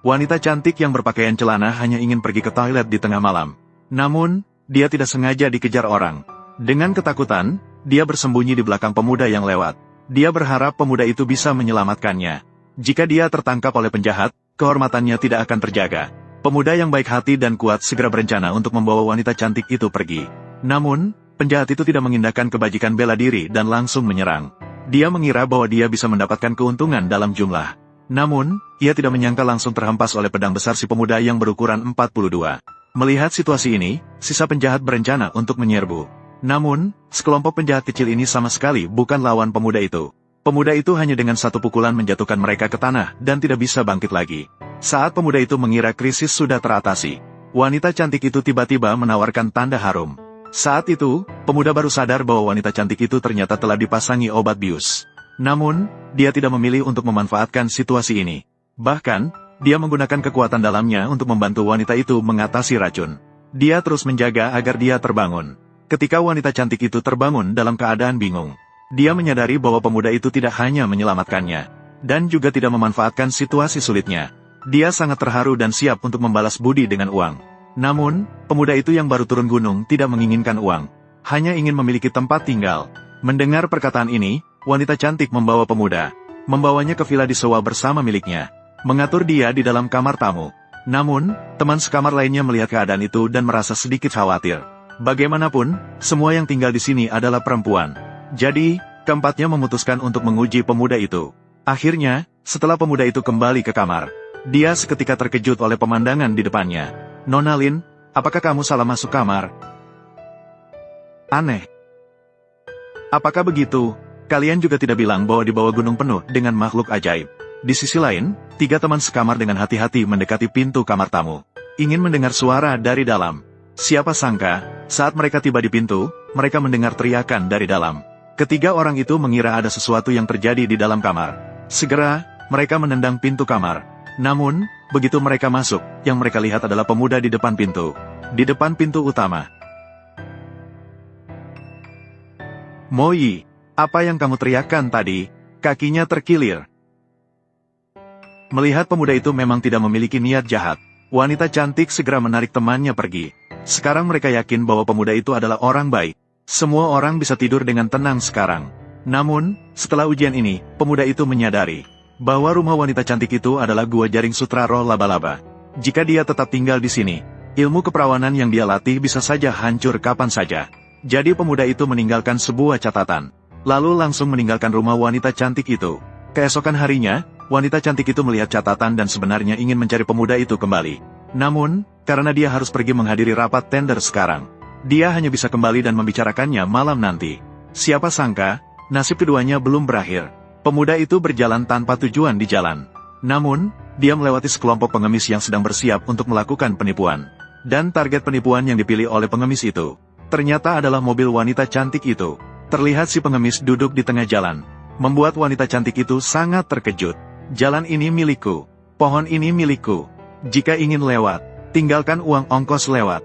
Wanita cantik yang berpakaian celana hanya ingin pergi ke toilet di tengah malam. Namun, dia tidak sengaja dikejar orang. Dengan ketakutan, dia bersembunyi di belakang pemuda yang lewat. Dia berharap pemuda itu bisa menyelamatkannya. Jika dia tertangkap oleh penjahat, kehormatannya tidak akan terjaga. Pemuda yang baik hati dan kuat segera berencana untuk membawa wanita cantik itu pergi. Namun, penjahat itu tidak mengindahkan kebajikan bela diri dan langsung menyerang. Dia mengira bahwa dia bisa mendapatkan keuntungan dalam jumlah. Namun, ia tidak menyangka langsung terhempas oleh pedang besar si pemuda yang berukuran 42. Melihat situasi ini, sisa penjahat berencana untuk menyerbu. Namun, sekelompok penjahat kecil ini sama sekali bukan lawan pemuda itu. Pemuda itu hanya dengan satu pukulan menjatuhkan mereka ke tanah dan tidak bisa bangkit lagi. Saat pemuda itu mengira krisis sudah teratasi, wanita cantik itu tiba-tiba menawarkan tanda harum. Saat itu, pemuda baru sadar bahwa wanita cantik itu ternyata telah dipasangi obat bius. Namun, dia tidak memilih untuk memanfaatkan situasi ini. Bahkan, dia menggunakan kekuatan dalamnya untuk membantu wanita itu mengatasi racun. Dia terus menjaga agar dia terbangun. Ketika wanita cantik itu terbangun dalam keadaan bingung, dia menyadari bahwa pemuda itu tidak hanya menyelamatkannya, dan juga tidak memanfaatkan situasi sulitnya. Dia sangat terharu dan siap untuk membalas budi dengan uang. Namun, pemuda itu yang baru turun gunung tidak menginginkan uang, hanya ingin memiliki tempat tinggal. Mendengar perkataan ini, wanita cantik membawa pemuda, membawanya ke villa di sewa bersama miliknya, mengatur dia di dalam kamar tamu. Namun, teman sekamar lainnya melihat keadaan itu dan merasa sedikit khawatir. Bagaimanapun, semua yang tinggal di sini adalah perempuan. Jadi, keempatnya memutuskan untuk menguji pemuda itu. Akhirnya, setelah pemuda itu kembali ke kamar, dia seketika terkejut oleh pemandangan di depannya. "Nona Lin, apakah kamu salah masuk kamar? Aneh. Apakah begitu? Kalian juga tidak bilang bahwa di bawah gunung penuh dengan makhluk ajaib." Di sisi lain, tiga teman sekamar dengan hati-hati mendekati pintu kamar tamu, ingin mendengar suara dari dalam. Siapa sangka, saat mereka tiba di pintu, mereka mendengar teriakan dari dalam. Ketiga orang itu mengira ada sesuatu yang terjadi di dalam kamar. Segera, mereka menendang pintu kamar. Namun, begitu mereka masuk, yang mereka lihat adalah pemuda di depan pintu. Di depan pintu utama. "Moyi, apa yang kamu teriakkan tadi?" Kakinya terkilir. Melihat pemuda itu memang tidak memiliki niat jahat, wanita cantik segera menarik temannya pergi. Sekarang mereka yakin bahwa pemuda itu adalah orang baik. Semua orang bisa tidur dengan tenang sekarang. Namun, setelah ujian ini, pemuda itu menyadari bahwa rumah wanita cantik itu adalah gua jaring sutra roh laba-laba. Jika dia tetap tinggal di sini, ilmu keperawanan yang dia latih bisa saja hancur kapan saja. Jadi pemuda itu meninggalkan sebuah catatan, lalu langsung meninggalkan rumah wanita cantik itu. Keesokan harinya, wanita cantik itu melihat catatan dan sebenarnya ingin mencari pemuda itu kembali. Namun, karena dia harus pergi menghadiri rapat tender sekarang, dia hanya bisa kembali dan membicarakannya malam nanti. Siapa sangka, nasib keduanya belum berakhir. Pemuda itu berjalan tanpa tujuan di jalan. Namun, dia melewati sekelompok pengemis yang sedang bersiap untuk melakukan penipuan. Dan target penipuan yang dipilih oleh pengemis itu, ternyata adalah mobil wanita cantik itu. Terlihat si pengemis duduk di tengah jalan, membuat wanita cantik itu sangat terkejut. "Jalan ini milikku. Pohon ini milikku. Jika ingin lewat, tinggalkan uang ongkos lewat."